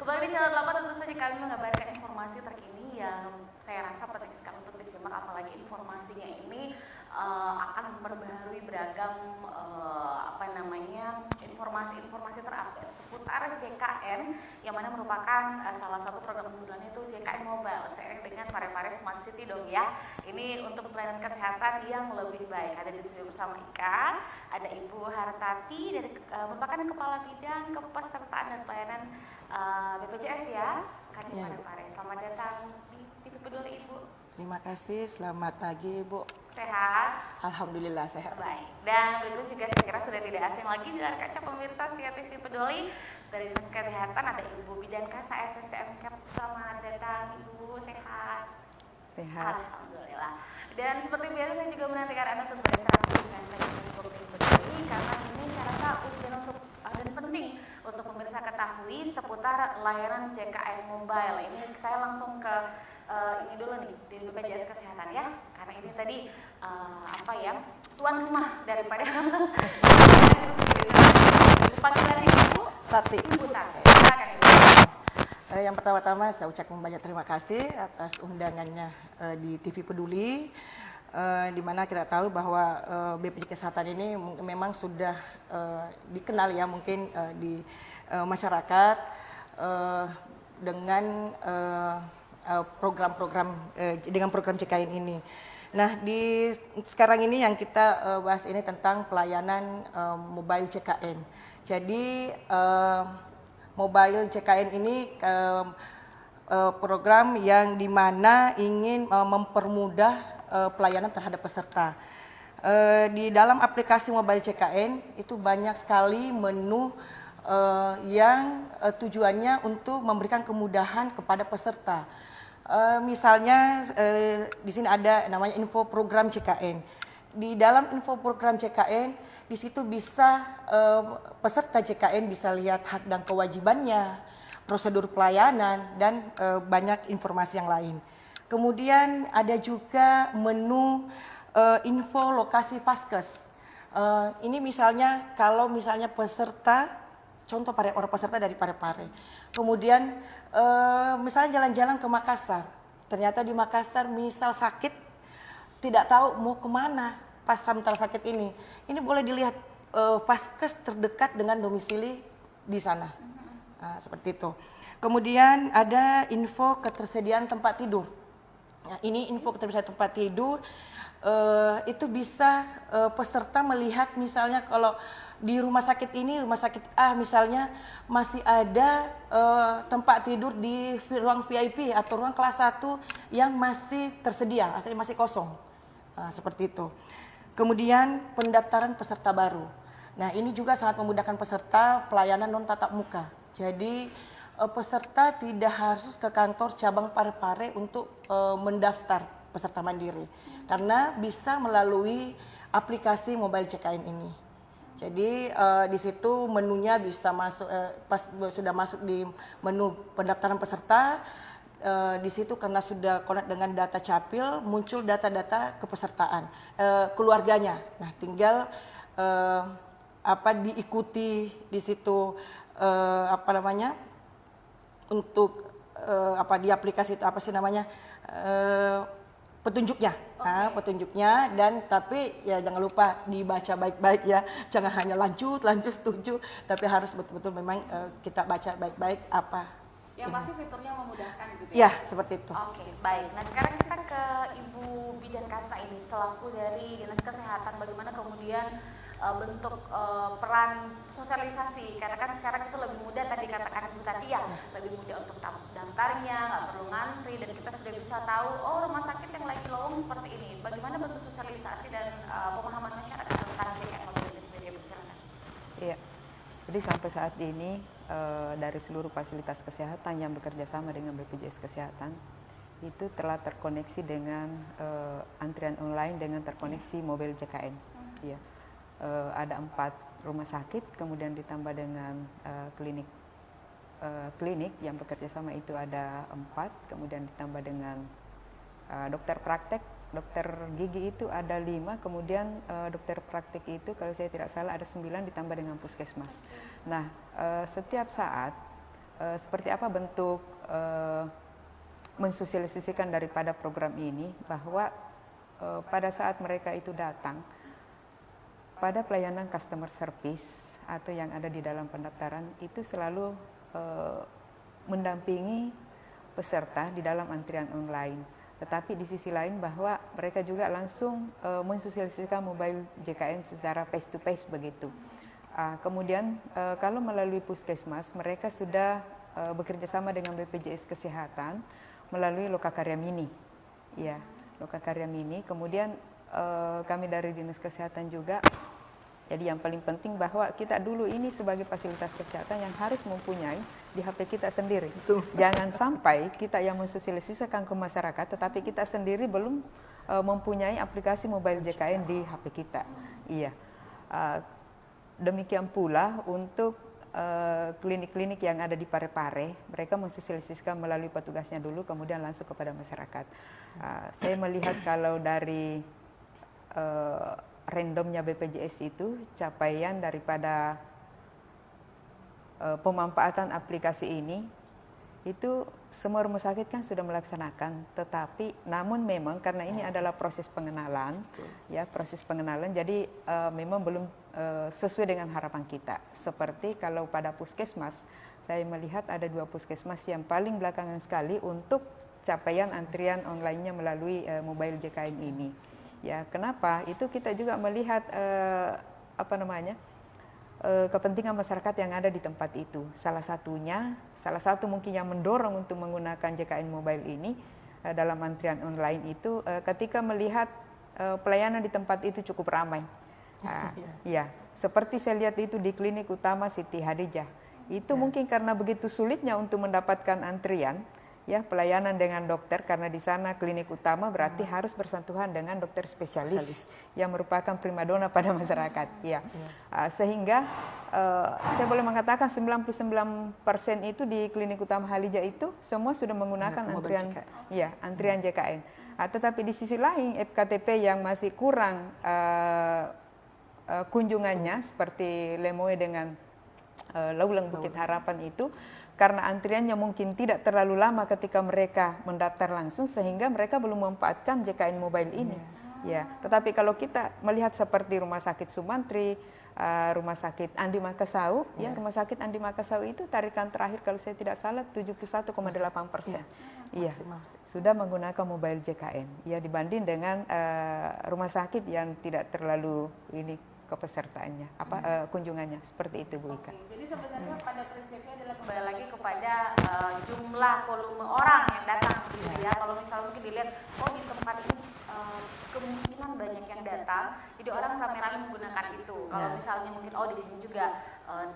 Kembali di channel 8 tentu saja kami mengabarkan informasi terkini yang saya rasa penting sekali untuk disimak, apalagi informasinya ini akan memperbaharui beragam informasi-informasi terupdate seputar JKN yang mana merupakan salah satu program unggulan itu JKN Mobile seiring dengan Parepare Smart City dong ya. Ini untuk pelayanan kesehatan yang lebih baik. Ada di studio bersama Ika, ada Ibu Hartati dari merupakan Kepala Bidang Kepesertaan dan Pelayanan BPJS ya, Kadin Parepare. Selamat datang di TV Peduli Ibu. Terima kasih, selamat pagi Ibu. Sehat? Alhamdulillah sehat. Baik. Dan berikut juga saya kira sudah tidak asing lagi di layar kaca pemirsa setia TV Peduli. Dari Dinas Kesehatan ada Ibu Bidankasa SSDM Cap. Selamat datang Ibu, sehat? Sehat. Alhamdulillah. Dan seperti biasa saya juga menantikan Anda untuk berinteraksi dengan Facebook TV Peduli karena ini saya rasa ujian untuk dan penting untuk pemirsa ketahui seputar layanan JKN Mobile. Ini saya langsung ke ini dulu nih di BPJS Kesehatan ya, karena ini tadi tuan rumah daripada panggilan Ibu Tati. Ibu Tati. Silakan Ibu. Yang pertama-tama saya ucapkan banyak terima kasih atas undangannya di TV Peduli, di mana kita tahu bahwa BPJS Kesehatan ini memang sudah dikenal ya mungkin di masyarakat dengan program-program dengan program JKN ini. Nah, di sekarang ini yang kita bahas ini tentang pelayanan mobile JKN. Jadi mobile JKN ini program yang dimana ingin mempermudah pelayanan terhadap peserta. Di dalam aplikasi mobile JKN itu banyak sekali menu yang tujuannya untuk memberikan kemudahan kepada peserta. Misalnya di sini ada namanya info program JKN. Di dalam info program JKN di situ bisa peserta JKN bisa lihat hak dan kewajibannya, prosedur pelayanan dan banyak informasi yang lain. Kemudian ada juga menu info lokasi Paskes. Ini misalnya kalau misalnya peserta, contoh orang peserta dari Parepare, kemudian misalnya jalan-jalan ke Makassar, ternyata di Makassar misal sakit, tidak tahu mau kemana pas sementara sakit ini boleh dilihat Paskes terdekat dengan domisili di sana. Nah, seperti itu. Kemudian ada info ketersediaan tempat tidur. Nah, ini info ketersediaan tempat tidur itu bisa peserta melihat misalnya kalau di rumah sakit ini, rumah sakit A misalnya masih ada tempat tidur di ruang VIP atau ruang kelas 1 yang masih tersedia, artinya masih kosong. Nah, seperti itu. Kemudian pendaftaran peserta baru. Nah, ini juga sangat memudahkan peserta pelayanan non tatap muka. Jadi peserta tidak harus ke kantor cabang Parepare untuk mendaftar peserta mandiri, karena bisa melalui aplikasi mobile JKN ini. Jadi di situ menunya bisa masuk pas sudah masuk di menu pendaftaran peserta, di situ karena sudah connect dengan data Capil muncul data-data kepesertaan keluarganya. Nah, tinggal diikuti di situ untuk di aplikasi itu petunjuknya. Nah, petunjuknya, dan tapi ya jangan lupa dibaca baik-baik ya, jangan hanya lanjut setuju, tapi harus betul-betul memang kita baca baik-baik apa yang pasti fiturnya memudahkan gitu ya. Ya, seperti itu. Oke, baik. Nah, sekarang kita ke Ibu Bidankasa ini selaku dari Dinas Kesehatan, bagaimana kemudian bentuk peran sosialisasi, karena kan sekarang itu lebih mudah, tadi katakan Ibu Tati ya, lebih mudah untuk daftarnya, nggak perlu ngantri, dan kita sudah bisa tahu rumah sakit yang lagi lowong seperti ini. Bagaimana bentuk sosialisasi dan pemahaman masyarakat tentang JKN Mobile ini sendiri? Silakan. Iya, jadi sampai saat ini dari seluruh fasilitas kesehatan yang bekerja sama dengan BPJS Kesehatan itu telah terkoneksi dengan antrian online dengan terkoneksi mobil JKN. Iya. Ada 4 rumah sakit, kemudian ditambah dengan klinik yang bekerja sama itu ada 4, kemudian ditambah dengan dokter praktek, dokter gigi itu ada 5, kemudian dokter praktek itu kalau saya tidak salah ada 9 ditambah dengan puskesmas. Nah, setiap saat seperti apa bentuk mensosialisasikan daripada program ini, bahwa pada saat mereka itu datang pada pelayanan customer service atau yang ada di dalam pendaftaran itu selalu mendampingi peserta di dalam antrian online. Tetapi di sisi lain bahwa mereka juga langsung mensosialisasikan mobile JKN secara face to face begitu. Kemudian kalau melalui puskesmas mereka sudah bekerja sama dengan BPJS Kesehatan melalui Lokakarya Mini. Ya, Lokakarya Mini. Kemudian kami dari Dinas Kesehatan juga. Jadi yang paling penting bahwa kita dulu ini sebagai fasilitas kesehatan yang harus mempunyai di HP kita sendiri. Betul. Jangan sampai kita yang mensosialisasikan ke masyarakat, tetapi kita sendiri belum mempunyai aplikasi mobile JKN di HP kita. Iya. Demikian pula untuk klinik-klinik yang ada di Parepare, mereka mensosialisasikan melalui petugasnya dulu, kemudian langsung kepada masyarakat. Saya melihat kalau dari randomnya BPJS itu capaian daripada pemanfaatan aplikasi ini itu semua rumah sakit kan sudah melaksanakan, tetapi namun memang karena ini adalah proses pengenalan, ya proses pengenalan, jadi memang belum sesuai dengan harapan kita. Seperti kalau pada puskesmas, saya melihat ada 2 puskesmas yang paling belakangan sekali untuk capaian antrian online-nya melalui mobile JKN ini. Ya, kenapa? Itu kita juga melihat kepentingan masyarakat yang ada di tempat itu. Salah satu mungkin yang mendorong untuk menggunakan JKN Mobile ini dalam antrian online itu ketika melihat pelayanan di tempat itu cukup ramai. Ya, seperti saya lihat itu di klinik utama Siti Hadijah. Itu mungkin karena begitu sulitnya untuk mendapatkan antrian. Ya, pelayanan dengan dokter karena di sana klinik utama berarti harus bersentuhan dengan dokter spesialis yang merupakan primadona pada masyarakat. Ya. Sehingga saya boleh mengatakan 99% itu di klinik utama Hadijah itu semua sudah menggunakan antrian JKN. Tetapi di sisi lain FKTP yang masih kurang kunjungannya seperti Lemoe dengan Laulang Bukit Harapan itu karena antriannya mungkin tidak terlalu lama ketika mereka mendaftar langsung sehingga mereka belum memanfaatkan JKN Mobile ini. Ya, tetapi kalau kita melihat seperti Rumah Sakit Sumantri, Rumah Sakit Andi Makassau, ya Rumah Sakit Andi Makassau itu tarikan terakhir kalau saya tidak salah 71,8%. Iya, sudah menggunakan mobile JKN. Ya, dibanding dengan rumah sakit yang tidak terlalu ini kepesertaannya, kunjungannya seperti itu, Bu Ika. Jadi sebenarnya pada prinsipnya adalah kembali lagi kepada jumlah volume orang yang datang, gitu ya. Kalau misalnya mungkin dilihat, di tempat ini kemungkinan banyak yang datang, jadi orang ramai-ramai menggunakan itu. Kalau misalnya mungkin di sini juga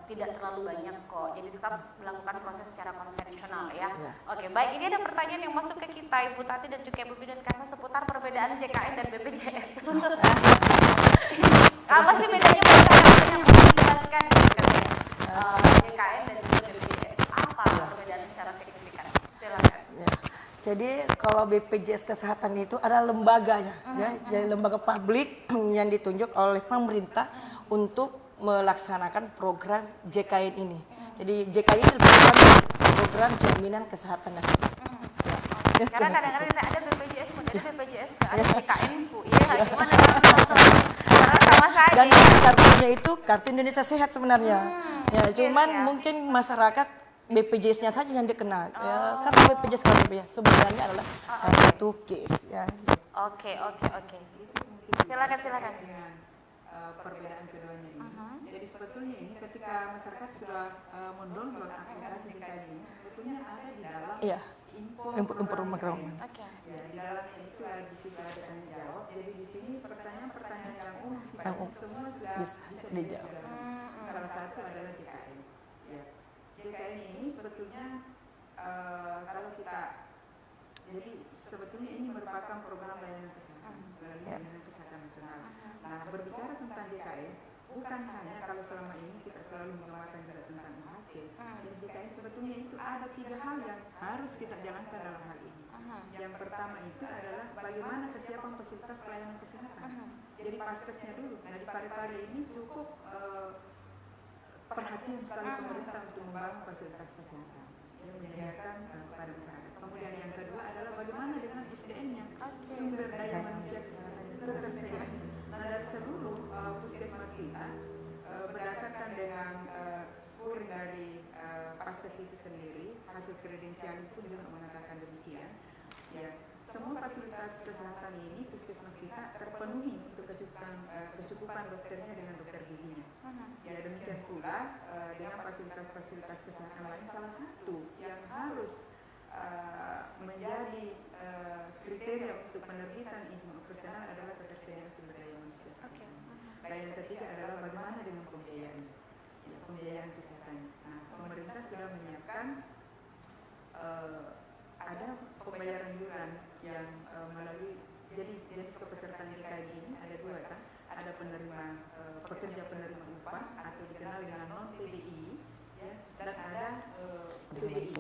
tidak terlalu banyak kok, jadi tetap melakukan proses secara konvensional ya. Oke, baik, ini ada pertanyaan yang masuk ke kita Ibu Tati dan juga Ibu Bidan karena seputar perbedaan JKN dan BPJS. Apa sih bedanya masyarakat yang menjelaskan JKN dan juga BPJS? Apa perbedaan secara signifikan? Silakan. Jadi kalau BPJS Kesehatan itu adalah lembaganya, jadi lembaga publik yang ditunjuk oleh pemerintah untuk melaksanakan program JKN ini. Jadi JKN ini adalah program jaminan kesehatan nasional. Karena kadang-kadang ada BPJS, ada BPJS, ada JKN, Bu. Iya, gimana? Sama saja. Dan kartunya itu kartu Indonesia Sehat sebenarnya. Cuman mungkin masyarakat BPJS-nya saja yang dikenal. Karena BPJS sebenarnya adalah kartu KIS. Oke. Silakan. Dengan perbedaan keduanya ini. Jadi sebetulnya ini ketika masyarakat sudah mendownload aplikasi JKN ini, sebetulnya ada di dalam info program. Ya, di dalamnya itu di situ ada tanya jawab. Jadi di sini pertanyaan-pertanyaan yang umum semua sudah bisa dijawab. Salah satu adalah JKN. Ya. JKN ini sebetulnya kalau kita jadi sebetulnya ini merupakan program layanan kesehatan melalui layanan kesehatan nasional. Nah, berbicara tentang JKN bukan hanya kalau selama ini kita selalu menggambarkan juga tentang UHC. Jadi JKN sebetulnya itu ada 3 hal yang harus kita jalankan dalam hal ini. Yang pertama itu adalah bagaimana kesiapan fasilitas pelayanan kesehatan. Jadi paskesnya dulu. Nah, di Parepare ini cukup perhatian sekali pemerintah untuk membangun fasilitas kesehatan. kita berdasarkan dengan scoring dari Paskes itu sendiri, hasil kredensial pun juga mengatakan demikian. Ya, semua fasilitas kesehatan ini puskesmas kita terpenuhi untuk kecukupan dokternya dengan dokter giginya. Ya, demikian pula dengan fasilitas-fasilitas kesehatan lain, salah satu yang harus menjadi kriteria untuk penerbitan izin operasional adalah ketersediaan sumber daya manusia. Dan yang ketiga adalah bagaimana dengan pembiayaan, ya, pembiayaan kesehatan. Nah, pemerintah sudah menyiapkan ada pembayaran iuran yang melalui jadi jenis kepesertaan DKI ini ada dua kan, ada penerima pekerja penerima upah atau dikenal dengan non PBI, ya, dan ada PBI.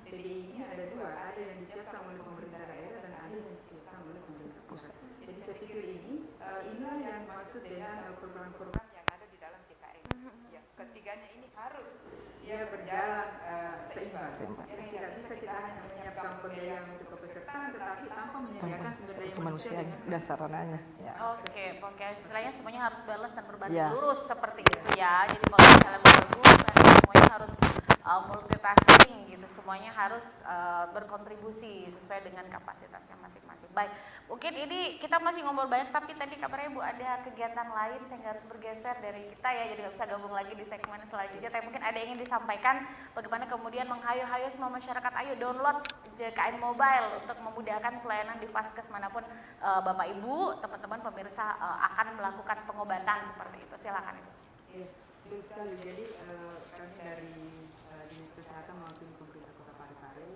PBI ini ada dua, ada yang disiapkan oleh pemerintah daerah dan ada yang disiapkan oleh pemerintah pusat. Jadi saya pikir inilah yang maksud dengan program-program yang ada di dalam JKN. Ya, ketiganya ini harus berjalan seimbang. Jadi tidak bisa kita hanya menyiapkan pembiayaan untuk kepesertaan, tetapi tanpa menyediakan sumber daya manusia dasarannya. Ya. Oke, istilahnya semuanya harus balance dan berbanding Ya. lurus seperti itu ya. Jadi kalau misalnya bagus, nanti semuanya harus multitasking gitu, semuanya harus berkontribusi sesuai dengan kapasitasnya masing-masing. Baik, mungkin ini kita masih ngobrol banyak, tapi tadi kabarnya Bu ada kegiatan lain sehingga harus bergeser dari kita ya, jadi nggak bisa gabung lagi di segmen selanjutnya. Tapi mungkin ada yang ingin disampaikan bagaimana kemudian menghayo-hayo semua masyarakat, ayo download JKN Mobile untuk memudahkan pelayanan di Vaskes manapun Bapak Ibu, teman-teman pemirsa akan melakukan pengobatan seperti itu. Silakan Ibu. Iya, betul sekali. Jadi kami dari Dinas Kesehatan maupun pemerintah Kota Parepare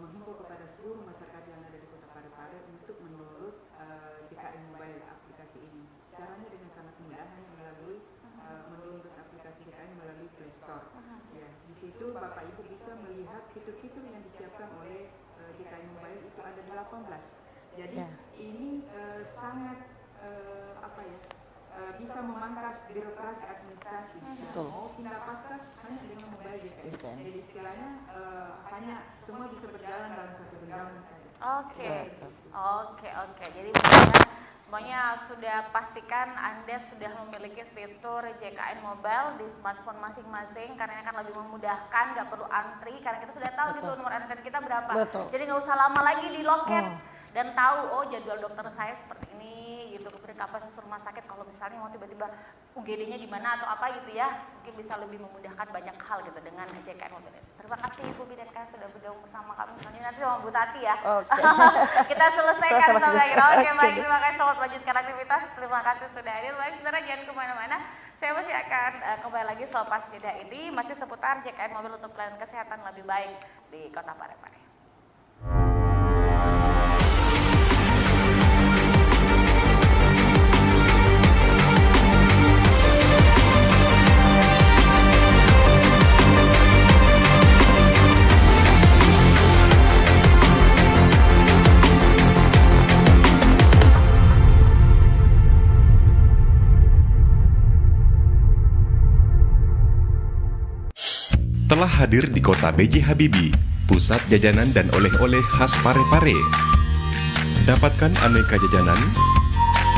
menghimbau kepada seluruh masyarakat yang ada di Kota Parepare untuk mendownload JKN Mobile aplikasi ini. Caranya dengan sangat mudah, hanya melalui mendownload aplikasi JKN melalui Play Store. Ya, di situ Bapak Ibu bisa melihat fitur-fitur yang disiapkan oleh JKN Mobile itu ada 18. Jadi ini sangat bisa memangkas birokrasi administrasi. Mau pindah paskas hanya dengan mobile JKN. Jadi istilahnya hanya semua bisa berjalan dalam satu genggaman saja. Oke. Jadi misalnya semuanya sudah pastikan Anda sudah memiliki fitur JKN Mobile di smartphone masing-masing, karena ini akan lebih memudahkan, nggak perlu antri karena kita sudah tahu gitu nomor antrean kita berapa. Jadi nggak usah lama lagi di loket dan tahu jadwal dokter saya seperti ini gitu, kemudian kapasitas rumah sakit kalau misalnya mau tiba-tiba UGD-nya di mana atau apa gitu ya, mungkin bisa lebih memudahkan banyak hal gitu dengan JKN Mobile. Terima kasih Ibu Bidanka sudah bergabung bersama kami. Selanjutnya nanti sama Bu Tati ya. Kita selesaikan sampai akhir. Oke, baik, terima kasih, selamat melanjutkan aktivitas. Terima kasih sudah hadir. Baik, saudara jangan kemana-mana. Saya masih akan kembali lagi selepas jeda ini masih seputar JKN Mobile untuk pelayanan kesehatan lebih baik di Kota Parepare. Telah hadir di kota B.J. Habibie, pusat jajanan dan oleh-oleh khas Parepare. Dapatkan aneka jajanan,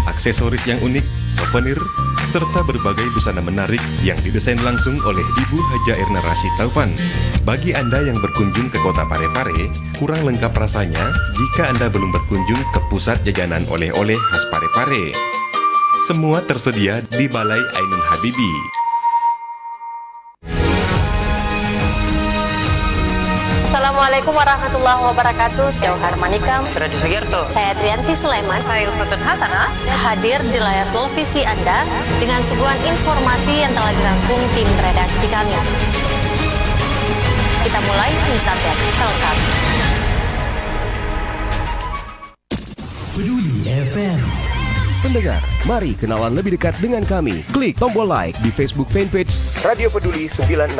aksesoris yang unik, souvenir, serta berbagai busana menarik yang didesain langsung oleh Ibu Haja Erna Rashid Taufan. Bagi Anda yang berkunjung ke kota Parepare, kurang lengkap rasanya jika Anda belum berkunjung ke pusat jajanan oleh-oleh khas Parepare. Semua tersedia di Balai Ainun Habibie. Assalamualaikum warahmatullahi wabarakatuh. Jauhar Manikam, Suradi Sugiarto, saya Trianti Sulaiman, saya Uswatun Hasanah, hadir di layar televisi Anda dengan suguhan informasi yang telah dirangkum tim redaksi kami. Kita mulai news update selengkap. Peduli FM. Pendengar, mari kenalan lebih dekat dengan kami. Klik tombol like di Facebook fanpage Radio Peduli 96,9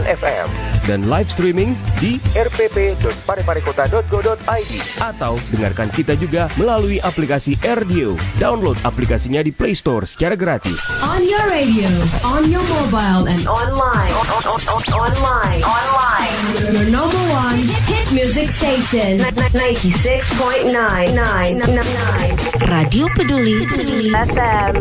FM dan live streaming di rpp.pareparekota.go.id atau dengarkan kita juga melalui aplikasi RDio. Download aplikasinya di Play Store secara gratis. On your radio, on your mobile and Online. your number one hit music station 96.9 Radio Peduli FM.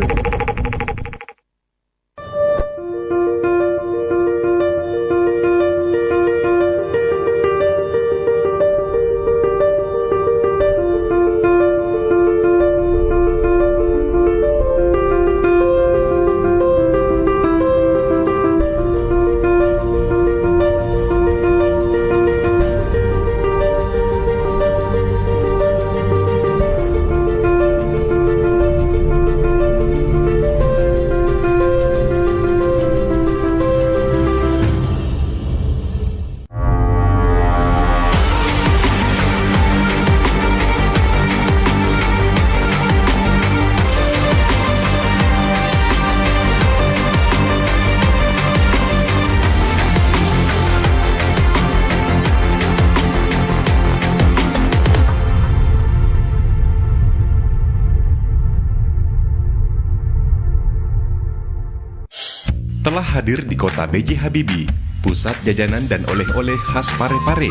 telah hadir di kota B.J. Habibie, pusat jajanan dan oleh-oleh khas Parepare.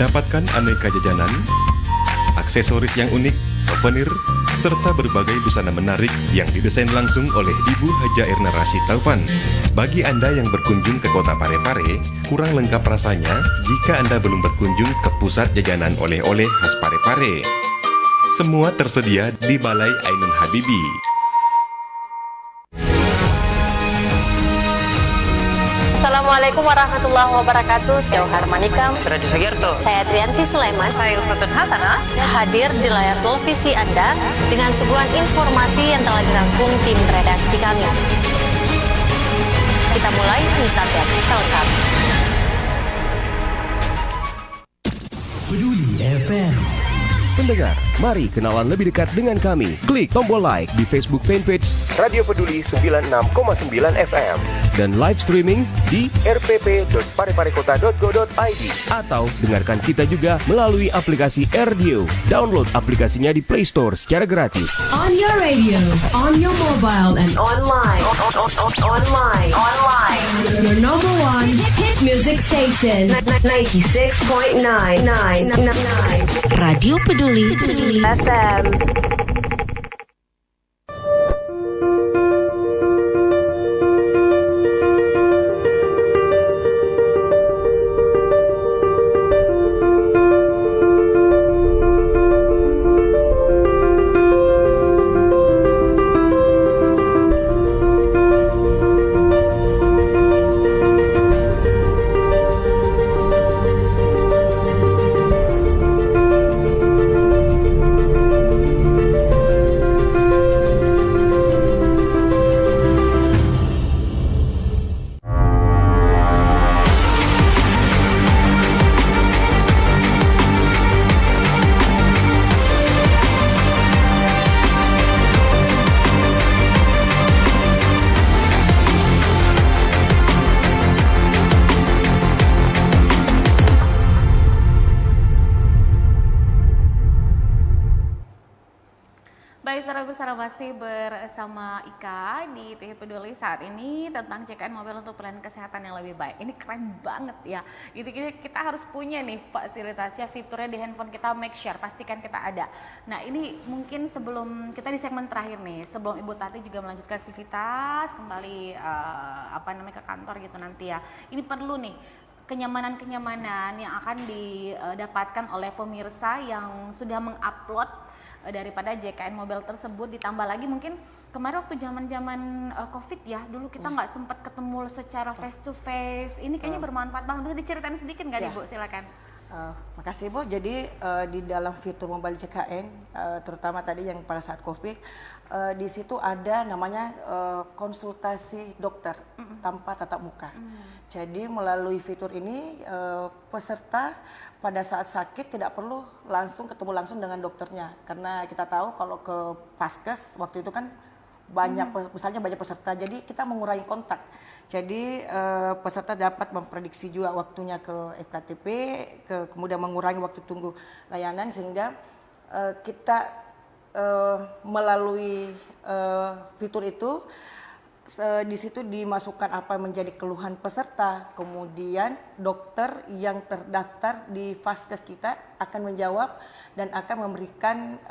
Dapatkan aneka jajanan, aksesoris yang unik, souvenir, serta berbagai busana menarik yang didesain langsung oleh Ibu Haja Erna Rashid Taufan. Bagi Anda yang berkunjung ke kota Parepare, kurang lengkap rasanya jika Anda belum berkunjung ke pusat jajanan oleh-oleh khas Parepare. Semua tersedia di Balai Ainun Habibie. Assalamualaikum warahmatullahi wabarakatuh. Sejauh Harmanikam, Suradi Sugiarto. saya Trianti Sulaiman, Saya Uswatun Hasanah. hadir di layar televisi Anda dengan suguhan informasi yang telah dirangkum tim redaksi kami. Kita mulai news update selengkap. Peduli FM. Pendengar, mari kenalan lebih dekat dengan kami. Klik tombol like di Facebook fanpage Radio Peduli 96,9 FM dan live streaming di rpp.pareparekota.go.id atau dengarkan kita juga melalui aplikasi RDio. Download aplikasinya di Play Store secara gratis. On your radio, on your mobile, and online. Online. Your number one hit music station. 96.9. Radio Peduli FM. Baik, saudara masih bersama Ika di TV Peduli saat ini tentang CKN Mobile untuk pelayanan kesehatan yang lebih baik. Ini keren banget ya. Gitu kita harus punya nih fasilitasnya, fiturnya di handphone kita, make sure pastikan kita ada. Nah, ini mungkin sebelum kita di segmen terakhir nih, sebelum Ibu Tati juga melanjutkan aktivitas kembali ke kantor gitu nanti ya. Ini perlu nih kenyamanan-kenyamanan yang akan didapatkan oleh pemirsa yang sudah mengupload daripada JKN Mobile tersebut. Ditambah lagi mungkin kemarin waktu zaman COVID ya, dulu kita nggak sempat ketemu secara face to face. Ini kayaknya bermanfaat banget. Bisa diceritain sedikit nggak nih Bu? Silakan. Makasih Bu. Jadi di dalam fitur mobile JKN, terutama tadi yang pada saat COVID, di situ ada namanya konsultasi dokter tanpa tatap muka. Jadi melalui fitur ini peserta pada saat sakit tidak perlu ketemu langsung dengan dokternya, karena kita tahu kalau ke Paskes waktu itu kan misalnya banyak peserta, jadi kita mengurangi kontak. Jadi peserta dapat memprediksi juga waktunya ke FKTP, kemudian mengurangi waktu tunggu layanan, sehingga kita melalui fitur itu di situ dimasukkan apa yang menjadi keluhan peserta, kemudian dokter yang terdaftar di Vaskes kita akan menjawab dan akan memberikan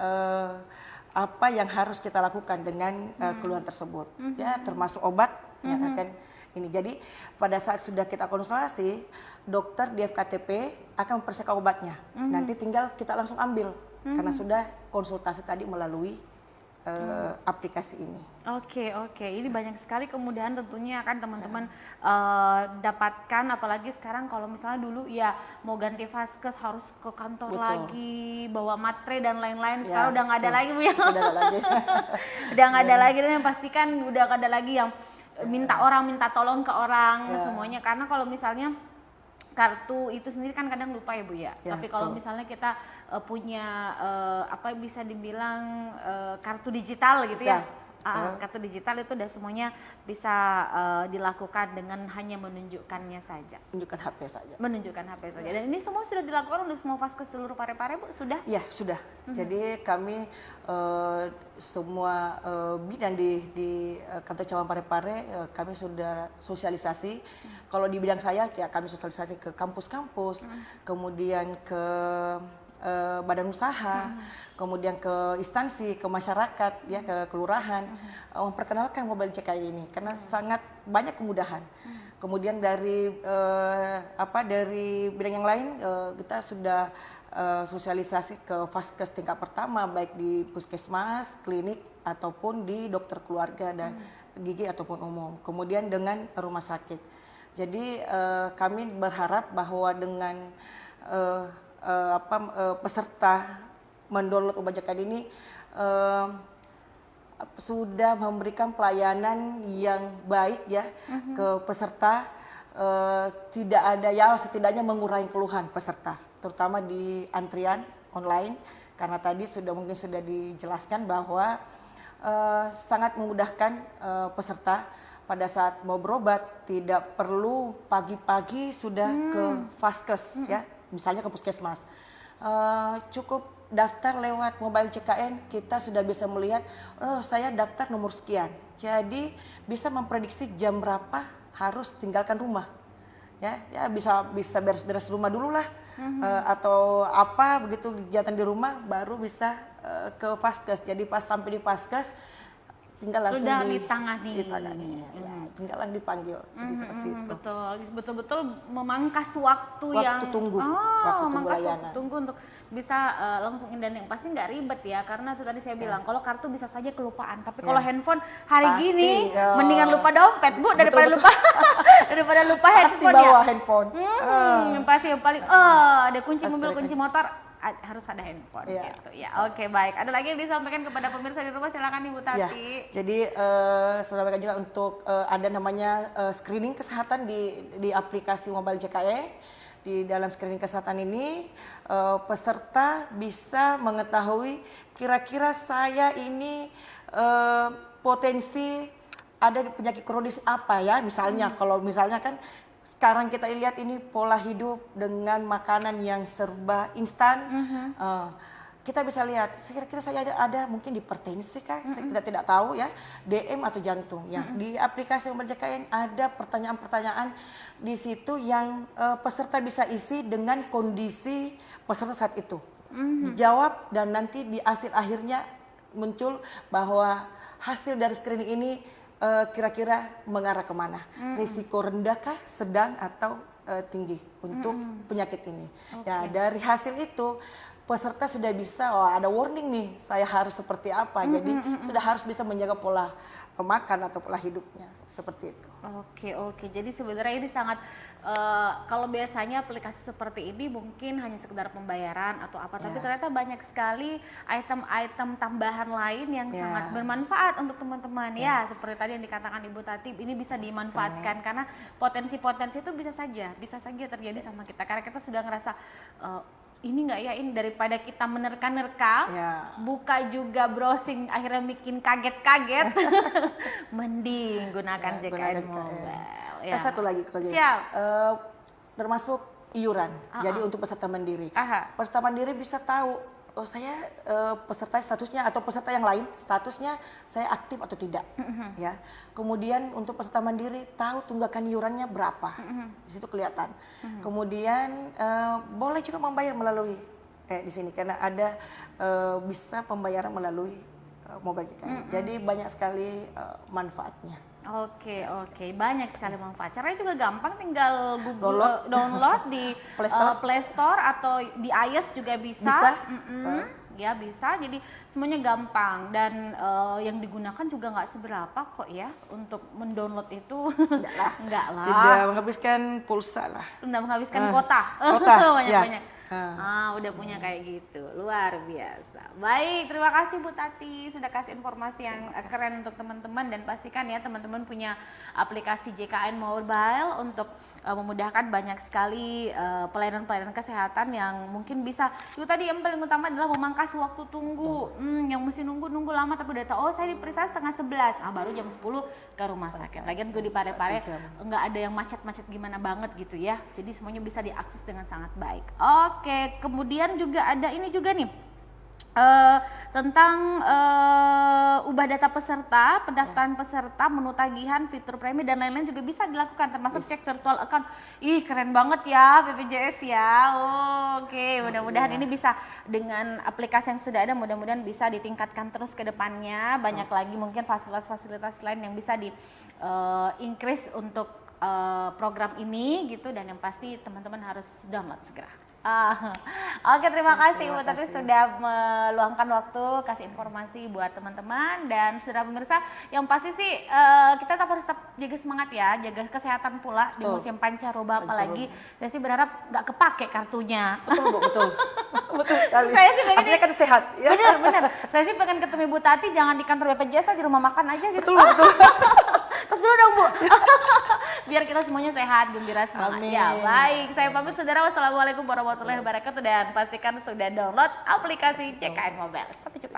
apa yang harus kita lakukan dengan keluhan tersebut, ya termasuk obat yang akan ini. Jadi pada saat sudah kita konsultasi, dokter di FKTP akan mempersiapkan obatnya. Nanti tinggal kita langsung ambil karena sudah konsultasi tadi melalui aplikasi ini. Oke. Ini banyak sekali kemudahan tentunya akan teman-teman dapatkan, apalagi sekarang kalau misalnya dulu ya mau ganti Vaskes harus ke kantor lagi, bawa matre dan lain-lain. Sekarang udah nggak ada lagi Bu ya. Udah nggak ada lagi, dan yang pastikan udah nggak ada lagi yang minta tolong ke orang semuanya, karena kalau misalnya kartu itu sendiri kan kadang lupa ya Bu ya. Tapi kalau misalnya kita punya bisa dibilang kartu digital gitu ya. Kartu digital itu udah semuanya bisa dilakukan dengan hanya menunjukkannya saja. Menunjukkan HP saja. Menunjukkan HP saja. Dan ini semua sudah dilakukan oleh semua Vaskes seluruh Parepare, Bu? Sudah? Ya, sudah. Jadi kami semua bidang di kantor cabang Parepare kami sudah sosialisasi. Kalau di bidang saya ya kami sosialisasi ke kampus-kampus, kemudian ke badan usaha, kemudian ke instansi, ke masyarakat, ya ke kelurahan, memperkenalkan mobile CKI ini karena sangat banyak kemudahan. Kemudian dari dari bidang yang lain kita sudah sosialisasi ke Vaskes tingkat pertama baik di puskesmas, klinik ataupun di dokter keluarga dan gigi ataupun umum. Kemudian dengan rumah sakit. Jadi kami berharap bahwa dengan peserta mendownload mobile CKI ini sudah memberikan pelayanan yang baik ya ke peserta, tidak ada ya setidaknya mengurangi keluhan peserta, terutama di antrian online karena tadi mungkin sudah dijelaskan bahwa sangat memudahkan peserta pada saat mau berobat tidak perlu pagi-pagi sudah ke Vaskes ya. Misalnya ke puskesmas, cukup daftar lewat mobile CKN, kita sudah bisa melihat, oh saya daftar nomor sekian. Jadi bisa memprediksi jam berapa harus tinggalkan rumah. Ya bisa beres-beres rumah dulu lah, atau apa begitu kegiatan di rumah baru bisa ke Vaskes. Jadi pas sampai di Vaskes tinggal langsung sudah ditangani. Ya, tinggal langsung dipanggil. Jadi seperti itu. Betul memangkas waktu yang tunggu, memangkas layanan. waktu tunggu untuk bisa langsung dan yang pasti nggak ribet ya karena itu tadi saya bilang kalau kartu bisa saja kelupaan tapi kalau handphone hari pasti, gini mendingan lupa dompet Bu daripada lupa daripada lupa handphone bawa ya. handphone. Yang pasti yang paling ada kunci mobil kunci motor harus ada handphone gitu ya. Oke, baik. Ada lagi yang disampaikan kepada pemirsa di rumah, silakan Ibu Tati. Ya, jadi saya sampaikan juga untuk ada namanya screening kesehatan di aplikasi mobile CKE. Di dalam screening kesehatan ini peserta bisa mengetahui kira-kira saya ini potensi ada penyakit kronis apa ya, misalnya kalau misalnya kan sekarang kita lihat ini pola hidup dengan makanan yang serba instan, kita bisa lihat kira-kira saya ada mungkin hipertensi kah, kita tidak tahu ya, DM atau jantung ya. Di aplikasi mobile CKN ada pertanyaan-pertanyaan di situ yang peserta bisa isi dengan kondisi peserta saat itu, dijawab dan nanti di hasil akhirnya muncul bahwa hasil dari screening ini kira-kira mengarah kemana, risiko rendahkah, sedang atau tinggi untuk penyakit ini. Ya dari hasil itu peserta sudah bisa, ada warning nih, saya harus seperti apa. Jadi sudah harus bisa menjaga pola makan atau pola hidupnya seperti itu. Oke. Jadi sebenarnya ini sangat kalau biasanya aplikasi seperti ini mungkin hanya sekedar pembayaran atau apa, tapi ternyata banyak sekali item-item tambahan lain yang sangat bermanfaat untuk teman-teman ya. Seperti tadi yang dikatakan Ibu Tati, ini bisa dimanfaatkan karena potensi-potensi itu bisa saja terjadi sama kita karena kita sudah ngerasa ini enggak ya, ini daripada kita menerka-nerka, buka juga browsing akhirnya bikin kaget-kaget, mending gunakan JKN Mobile. Ya. Satu lagi termasuk iuran. Jadi untuk peserta mandiri, peserta mandiri bisa tahu, oh saya peserta statusnya atau peserta yang lain statusnya saya aktif atau tidak, ya. Kemudian untuk peserta mandiri tahu tunggakan iurannya berapa, di situ kelihatan. Kemudian boleh juga membayar melalui di sini karena ada bisa pembayaran melalui mobile CKN. Jadi banyak sekali manfaatnya. Oke, banyak sekali manfaat. Caranya juga gampang, tinggal download di Play Store atau di iOS juga bisa. Ya bisa, jadi semuanya gampang dan yang digunakan juga nggak seberapa kok ya untuk mendownload itu. Enggak lah. Tidak menghabiskan pulsa lah. Tidak menghabiskan kota. Banyak-banyak. Udah punya kayak gitu, luar biasa. Baik, terima kasih Bu Tati sudah kasih informasi yang keren untuk teman-teman, dan pastikan ya teman-teman punya aplikasi JKN Mobile untuk memudahkan banyak sekali pelayanan-pelayanan kesehatan yang mungkin bisa. Itu tadi yang paling utama adalah memangkas waktu tunggu. Yang mesti nunggu lama tapi udah tahu, oh saya diperiksa setengah 11, baru jam 10 ke rumah sakit. Lagian gue di Parepare nggak ada yang macet-macet gimana banget gitu ya. Jadi semuanya bisa diakses dengan sangat baik. Oke, kemudian juga ada ini juga nih tentang ubah data peserta, pendaftaran peserta, menu tagihan, fitur premi dan lain-lain juga bisa dilakukan, termasuk cek virtual account. Ih, keren banget ya BPJS ya. Oke, mudah-mudahan ini bisa dengan aplikasi yang sudah ada, mudah-mudahan bisa ditingkatkan terus ke depannya. Banyak lagi mungkin fasilitas-fasilitas lain yang bisa di increase untuk program ini gitu, dan yang pasti teman-teman harus download segera. Oke, terima kasih Bu Tati sudah meluangkan waktu kasih informasi buat teman-teman dan saudara pemirsa. Yang pasti sih kita harus tetap jaga semangat ya, jaga kesehatan pula di musim pancaroba, apalagi saya sih berharap nggak kepake kartunya. Betul Bu, betul. Betul sekali. Saya sih pengen artinya kan sehat ya. Bener. Saya sih pengen ketemu Bu Tati, jangan di kantor BPJS aja, di rumah makan aja gitu. Betul. Terus dulu dong Bu. Biar kita semuanya sehat, gembira, semangat. Amin. Ya, baik. Saya pamit saudara. Wassalamualaikum warahmatullahi wabarakatuh, dan pastikan sudah download aplikasi JKN Mobile. Sampai jumpa.